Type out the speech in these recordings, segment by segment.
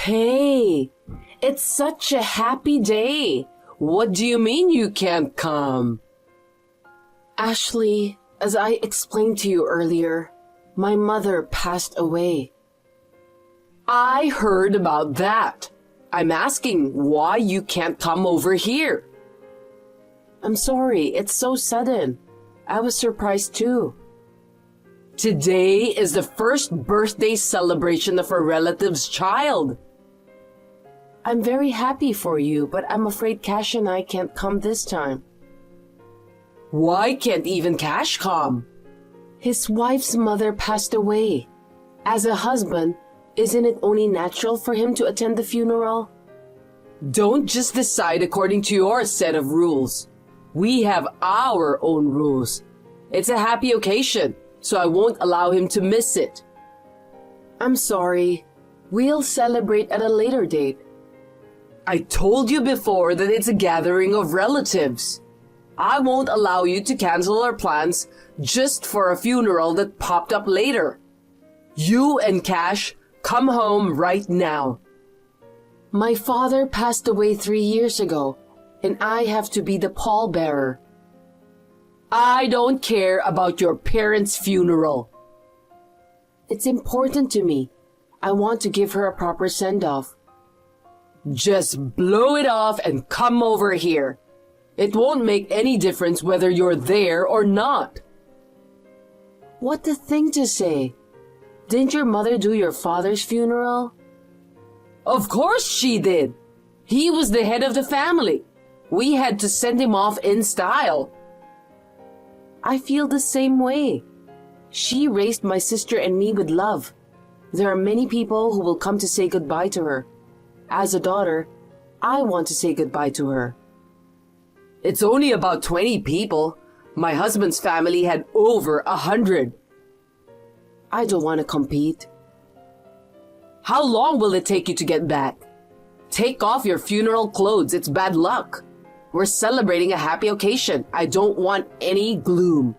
Hey, it's such a happy day. What do you mean you can't come? Ashley, as I explained to you earlier, my mother passed away. I heard about that. I'm asking why you can't come over here. I'm sorry, it's so sudden. I was surprised too. Today is the first birthday celebration of a relative's child. I'm very happy for you, but I'm afraid Cash and I can't come this time. Why can't even Cash come? His wife's mother passed away. As a husband, isn't it only natural for him to attend the funeral? Don't just decide according to your set of rules. We have our own rules. It's a happy occasion, so I won't allow him to miss it. I'm sorry. We'll celebrate at a later date. I told you before that it's a gathering of relatives. I won't allow you to cancel our plans just for a funeral that popped up later. You and Cash, come home right now. My father passed away 3 years ago, and I have to be the pallbearer. I don't care about your parents' funeral. It's important to me. I want to give her a proper send-off. Just blow it off and come over here. It won't make any difference whether you're there or not. What a thing to say. Didn't your mother do your father's funeral? Of course she did. He was the head of the family. We had to send him off in style. I feel the same way. She raised my sister and me with love. There are many people who will come to say goodbye to her. As a daughter, I want to say goodbye to her. It's only about 20 people. My husband's family had over 100. I don't want to compete. How long will it take you to get back? Take off your funeral clothes. It's bad luck. We're celebrating a happy occasion. I don't want any gloom.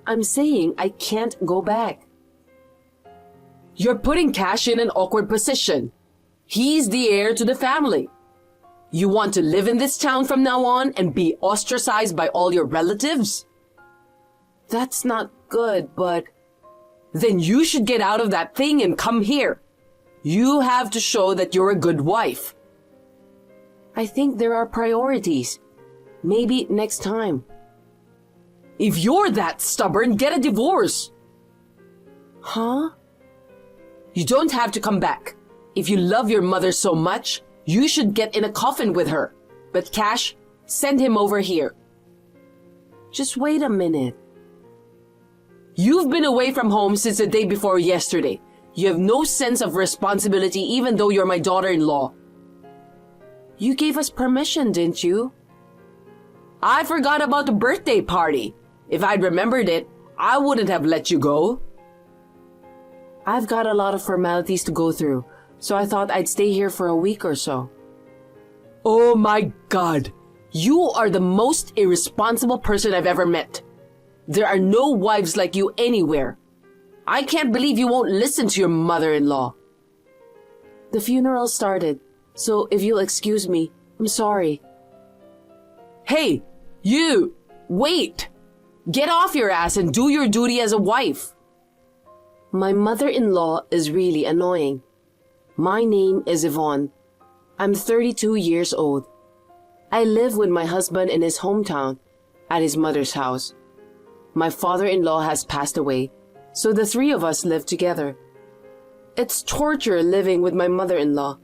I'm saying I can't go back. You're putting Cash in an awkward position. He's the heir to the family. You want to live in this town from now on and be ostracized by all your relatives? That's not good, but... Then you should get out of that thing and come here. You have to show that you're a good wife. I think there are priorities. Maybe next time. If you're that stubborn, get a divorce. Huh? You don't have to come back. If you love your mother so much, you should get in a coffin with her. But Cash, send him over here. Just wait a minute. You've been away from home since the day before yesterday. You have no sense of responsibility even though you're my daughter-in-law. You gave us permission, didn't you? I forgot about the birthday party. If I'd remembered it, I wouldn't have let you go. I've got a lot of formalities to go through, so I thought I'd stay here for a week or so. Oh my God! You are the most irresponsible person I've ever met. There are no wives like you anywhere. I can't believe you won't listen to your mother-in-law. The funeral started, so if you'll excuse me, I'm sorry. Hey, you! Wait! Get off your ass and do your duty as a wife. My mother-in-law is really annoying. My name is Yvonne. I'm 32 years old. I live with my husband in his hometown, at his mother's house. My father-in-law has passed away, so the three of us live together. It's torture living with my mother-in-law.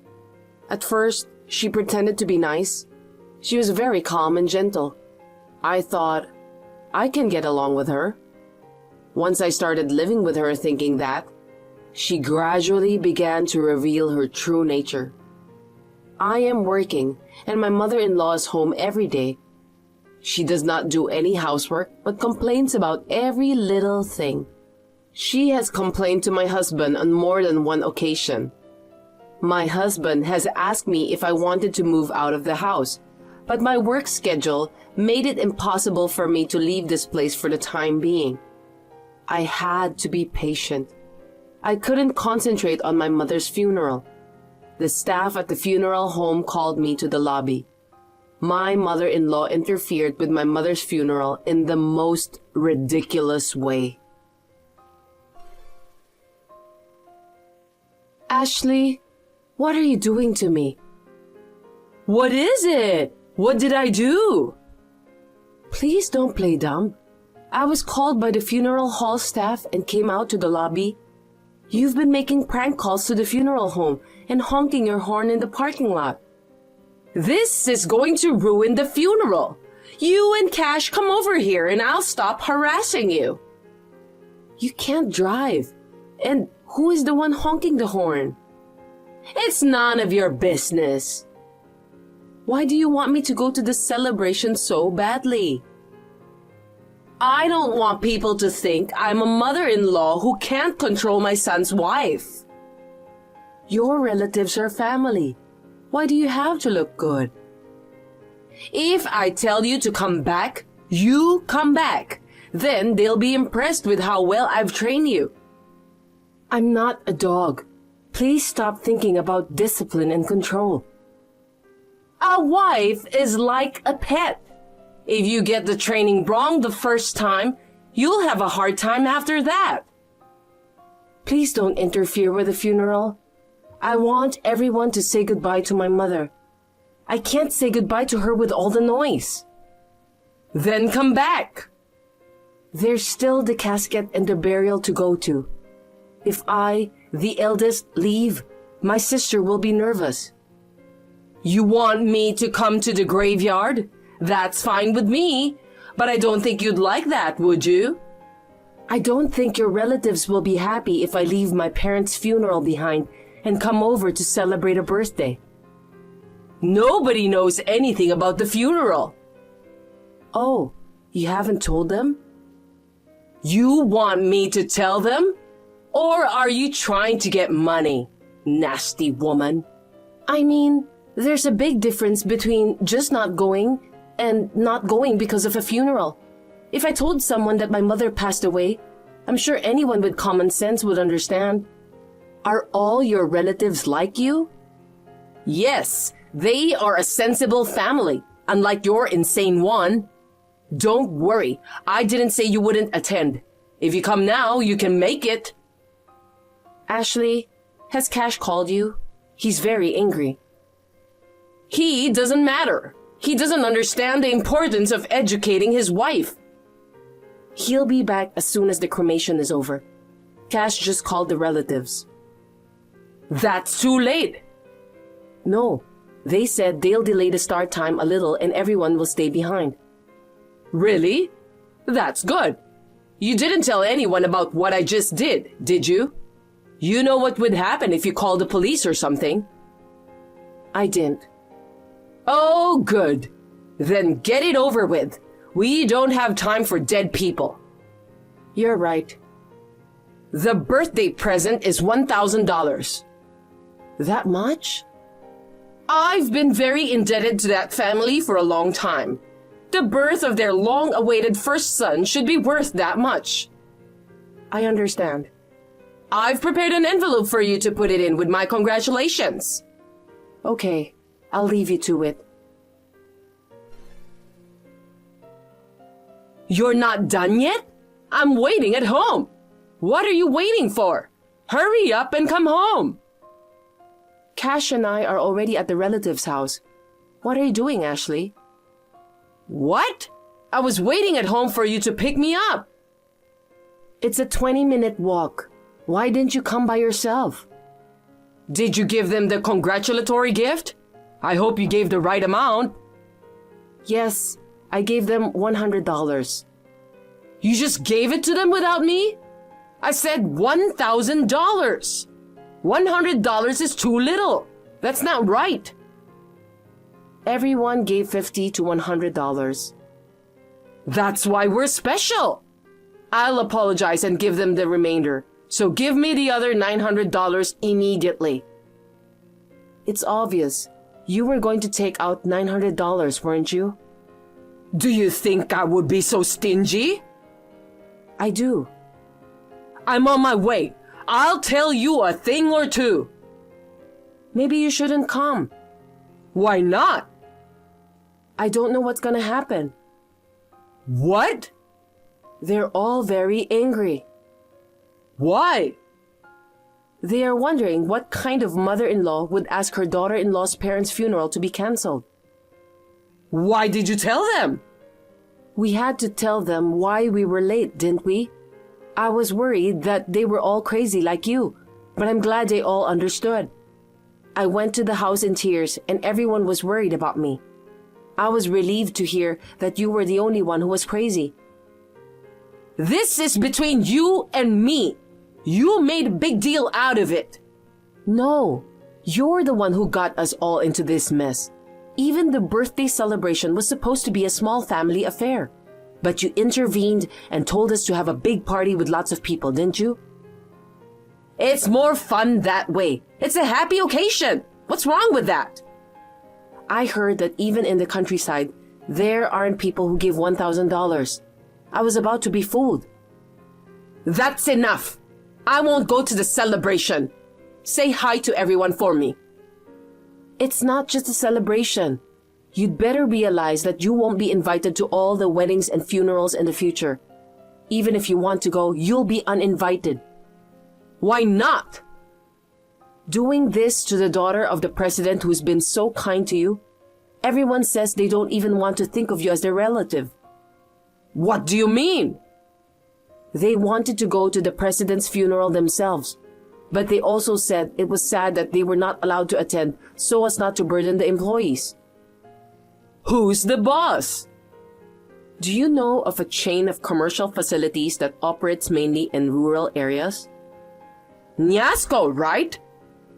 At first, she pretended to be nice. She was very calm and gentle. I thought, I can get along with her. Once I started living with her thinking that, she gradually began to reveal her true nature. I am working, and my mother-in-law is home every day. She does not do any housework, but complains about every little thing. She has complained to my husband on more than one occasion. My husband has asked me if I wanted to move out of the house, but my work schedule made it impossible for me to leave this place for the time being. I had to be patient. I couldn't concentrate on my mother's funeral. the staff at the funeral home called me to the lobby. My mother-in-law interfered with my mother's funeral in the most ridiculous way. Ashley, what are you doing to me? What is it? What did I do? Please don't play dumb. I was called by the funeral hall staff and came out to the lobby. You've been making prank calls to the funeral home and honking your horn in the parking lot. This is going to ruin the funeral. You and Cash come over here and I'll stop harassing you. You can't drive. And who is the one honking the horn? It's none of your business. Why do you want me to go to the celebration so badly? I don't want people to think I'm a mother-in-law who can't control my son's wife. Your relatives are family. Why do you have to look good? If I tell you to come back, you come back. Then they'll be impressed with how well I've trained you. I'm not a dog. Please stop thinking about discipline and control. A wife is like a pet. If you get the training wrong the first time, you'll have a hard time after that. Please don't interfere with the funeral. I want everyone to say goodbye to my mother. I can't say goodbye to her with all the noise. Then come back. There's still the casket and the burial to go to. If I, the eldest, leave, my sister will be nervous. You want me to come to the graveyard? That's fine with me, but I don't think you'd like that, would you? I don't think your relatives will be happy if I leave my parents' funeral behind and come over to celebrate a birthday. Nobody knows anything about the funeral. Oh, you haven't told them? You want me to tell them? Or are you trying to get money, nasty woman? I mean, there's a big difference between just not going and not going because of a funeral. If I told someone that my mother passed away, I'm sure anyone with common sense would understand. Are all your relatives like you? Yes, they are a sensible family, unlike your insane one. Don't worry, I didn't say you wouldn't attend. If you come now, you can make it. Ashley, has Cash called you? He's very angry. He doesn't matter. He doesn't understand the importance of educating his wife. He'll be back as soon as the cremation is over. Cash just called the relatives. That's too late. No, they said they'll delay the start time a little and everyone will stay behind. Really? That's good. You didn't tell anyone about what I just did you? You know what would happen if you called the police or something. I didn't. Oh, good. Then get it over with. We don't have time for dead people. You're right. The birthday present is $1,000. That much? I've been very indebted to that family for a long time. The birth of their long-awaited first son should be worth that much. I understand. I've prepared an envelope for you to put it in with my congratulations. Okay, I'll leave you to it. You're not done yet? I'm waiting at home. What are you waiting for? Hurry up and come home. Cash and I are already at the relative's house. What are you doing, Ashley? What? I was waiting at home for you to pick me up. It's a 20-minute walk. Why didn't you come by yourself? Did you give them the congratulatory gift? I hope you gave the right amount. Yes, I gave them $100. You just gave it to them without me? I said $1,000. $100 is too little. That's not right. Everyone gave $50 to $100. That's why we're special. I'll apologize and give them the remainder. So give me the other $900 immediately. It's obvious. You were going to take out $900, weren't you? Do you think I would be so stingy? I do. I'm on my way. I'll tell you a thing or two. Maybe you shouldn't come. Why not? I don't know what's gonna happen. What? They're all very angry. Why? They are wondering what kind of mother-in-law would ask her daughter-in-law's parents' funeral to be cancelled. Why did you tell them? We had to tell them why we were late, didn't we? I was worried that they were all crazy like you, but I'm glad they all understood. I went to the house in tears and everyone was worried about me. I was relieved to hear that you were the only one who was crazy. This is between you and me. You made a big deal out of it. No, you're the one who got us all into this mess. Even the birthday celebration was supposed to be a small family affair. But you intervened and told us to have a big party with lots of people, didn't you? It's more fun that way. It's a happy occasion. What's wrong with that? I heard that even in the countryside, there aren't people who give $1,000. I was about to be fooled. That's enough. I won't go to the celebration. Say hi to everyone for me. It's not just a celebration. You'd better realize that you won't be invited to all the weddings and funerals in the future. Even if you want to go, you'll be uninvited. Why not? Doing this to the daughter of the president who's been so kind to you? Everyone says they don't even want to think of you as their relative. What do you mean? They wanted to go to the president's funeral themselves, but they also said it was sad that they were not allowed to attend so as not to burden the employees. Who's the boss? Do you know of a chain of commercial facilities that operates mainly in rural areas? Niasco, right?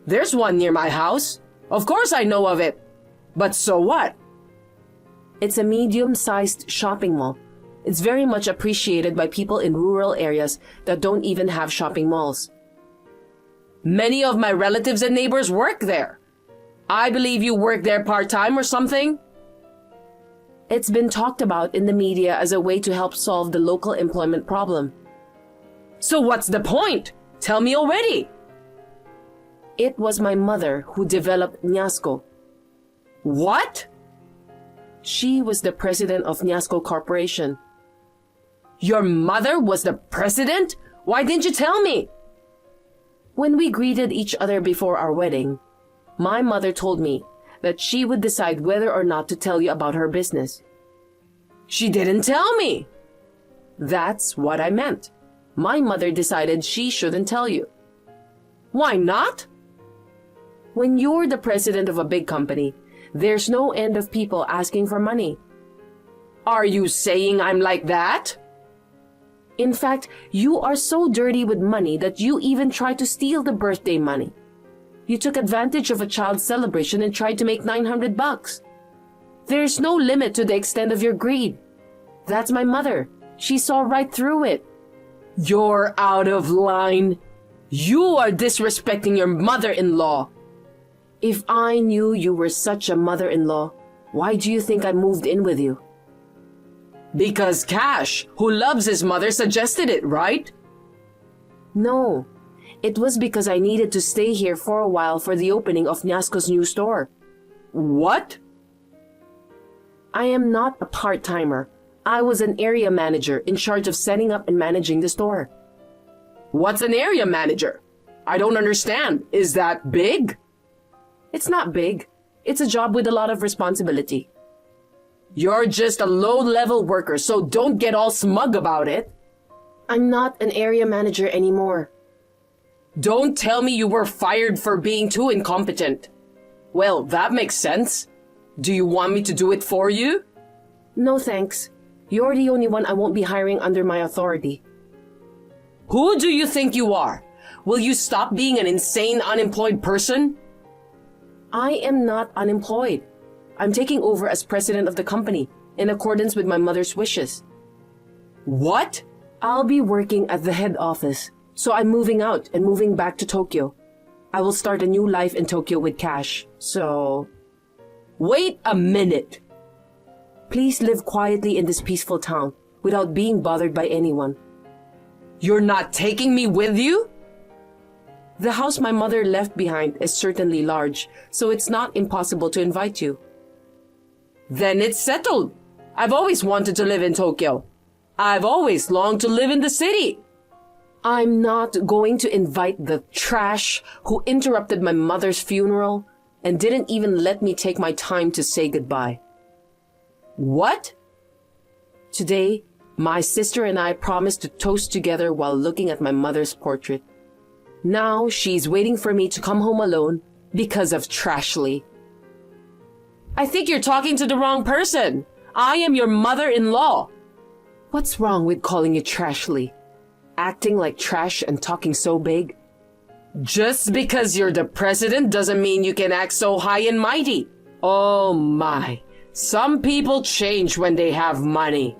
There's one near my house. Of course I know of it. But so what? It's a medium-sized shopping mall. It's very much appreciated by people in rural areas that don't even have shopping malls. Many of my relatives and neighbors work there. I believe you work there part-time or something? It's been talked about in the media as a way to help solve the local employment problem. So what's the point? Tell me already. It was my mother who developed Niasco. What? She was the president of Niasco Corporation. Your mother was the president? Why didn't you tell me? When we greeted each other before our wedding, my mother told me that she would decide whether or not to tell you about her business. She didn't tell me. That's what I meant. My mother decided she shouldn't tell you. Why not? When you're the president of a big company, there's no end of people asking for money. Are you saying I'm like that? In fact, you are so dirty with money that you even tried to steal the birthday money. You took advantage of a child's celebration and tried to make $900. There's no limit to the extent of your greed. That's my mother. She saw right through it. You're out of line. You are disrespecting your mother-in-law. If I knew you were such a mother-in-law, why do you think I moved in with you? Because Cash, who loves his mother, suggested it, right? No. It was because I needed to stay here for a while for the opening of Niasco's new store. What? I am not a part-timer. I was an area manager in charge of setting up and managing the store. What's an area manager? I don't understand. Is that big? It's not big. It's a job with a lot of responsibility. You're just a low-level worker, so don't get all smug about it. I'm not an area manager anymore. Don't tell me you were fired for being too incompetent. Well, that makes sense. Do you want me to do it for you? No thanks. You're the only one I won't be hiring under my authority. Who do you think you are? Will you stop being an insane, unemployed person? I am not unemployed. I'm taking over as president of the company, in accordance with my mother's wishes. What? I'll be working at the head office, so I'm moving out and moving back to Tokyo. I will start a new life in Tokyo with Cash, so... Wait a minute. Please live quietly in this peaceful town, without being bothered by anyone. You're not taking me with you? The house my mother left behind is certainly large, so it's not impossible to invite you. Then it's settled. I've always wanted to live in Tokyo. I've always longed to live in the city. I'm not going to invite the trash who interrupted my mother's funeral and didn't even let me take my time to say goodbye. What? Today, my sister and I promised to toast together while looking at my mother's portrait. Now she's waiting for me to come home alone because of Trashly. I think you're talking to the wrong person. I am your mother-in-law. What's wrong with calling you Trashly? Acting like trash and talking so big? Just because you're the president doesn't mean you can act so high and mighty. Oh my. Some people change when they have money.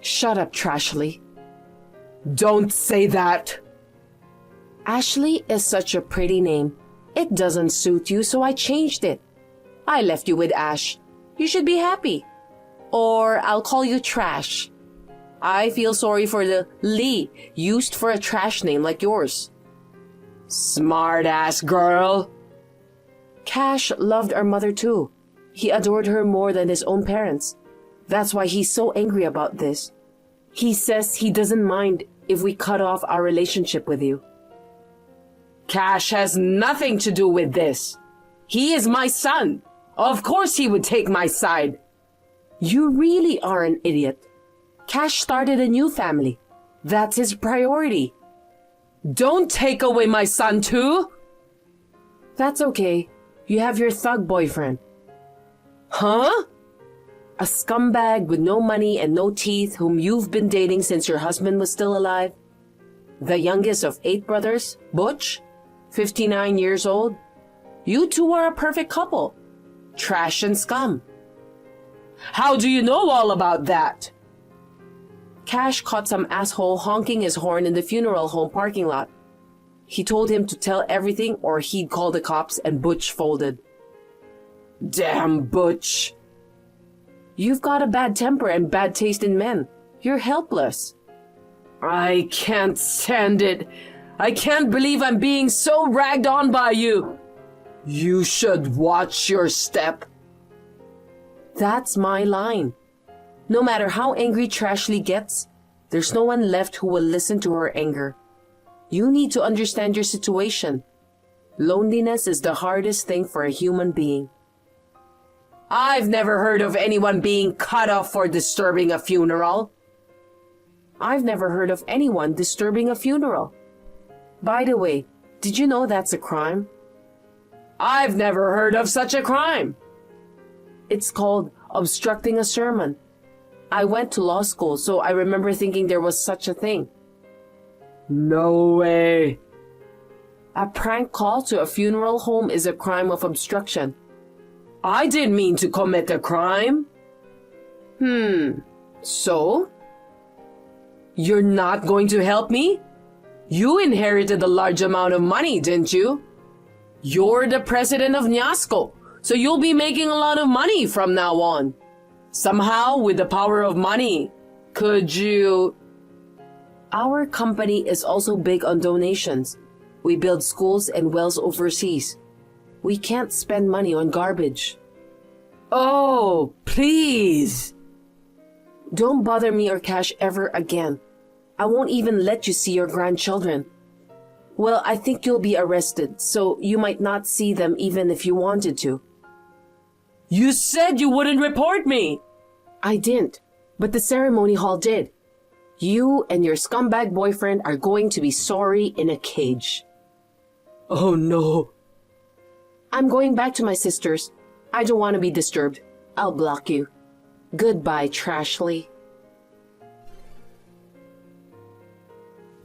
Shut up, Trashly. Don't say that. Ashley is such a pretty name. It doesn't suit you, so I changed it. I left you with Ash. You should be happy. Or I'll call you Trash. I feel sorry for the Lee used for a trash name like yours. Smart ass girl. Cash loved our mother too. He adored her more than his own parents. That's why he's so angry about this. He says he doesn't mind if we cut off our relationship with you. Cash has nothing to do with this. He is my son. Of course he would take my side. You really are an idiot. Cash started a new family. That's his priority. Don't take away my son too. That's okay. You have your thug boyfriend. Huh? A scumbag with no money and no teeth whom you've been dating since your husband was still alive. The youngest of 8 brothers, Butch, 59 years old. You two are a perfect couple. Trash and scum. How do you know all about that? Cash caught some asshole honking his horn in the funeral home parking lot. He told him to tell everything or he'd call the cops, and Butch folded. Damn Butch. You've got a bad temper and bad taste in men. You're helpless. I can't stand it. I can't believe I'm being so ragged on by you. You should watch your step. That's my line. No matter how angry Trashly gets, there's no one left who will listen to her anger. You need to understand your situation. Loneliness is the hardest thing for a human being. I've never heard of anyone being cut off for disturbing a funeral. I've never heard of anyone disturbing a funeral. By the way, did you know that's a crime? I've never heard of such a crime. It's called obstructing a sermon. I went to law school, so I remember thinking there was such a thing. No way. A prank call to a funeral home is a crime of obstruction. I didn't mean to commit a crime. So? You're not going to help me? You inherited a large amount of money, didn't you? You're the president of Nyasco, so you'll be making a lot of money from now on. Somehow, with the power of money, could you... Our company is also big on donations. We build schools and wells overseas. We can't spend money on garbage. Oh, please. Don't bother me or Cash ever again. I won't even let you see your grandchildren. Well, I think you'll be arrested, so you might not see them even if you wanted to. You said you wouldn't report me. I didn't, but the ceremony hall did. You and your scumbag boyfriend are going to be sorry in a cage. Oh no. I'm going back to my sister's. I don't want to be disturbed. I'll block you. Goodbye, Trashly.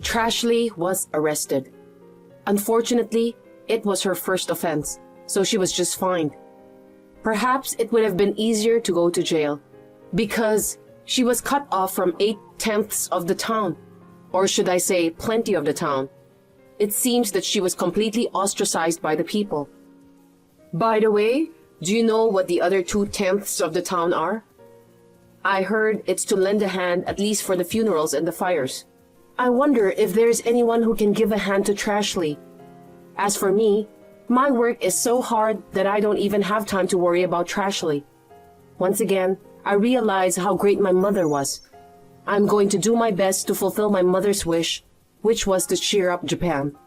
Trashly was arrested. Unfortunately, it was her first offense, so she was just fined. Perhaps it would have been easier to go to jail, because she was cut off from 8/10 of the town. Or should I say, plenty of the town. It seems that she was completely ostracized by the people. By the way, do you know what the other 2/10 of the town are? I heard it's to lend a hand at least for the funerals and the fires. I wonder if there's anyone who can give a hand to Trashly As for me, my work is so hard that I don't even have time to worry about Trashly. Once again, I realize how great my mother was. I'm going to do my best to fulfill my mother's wish, which was to cheer up Japan.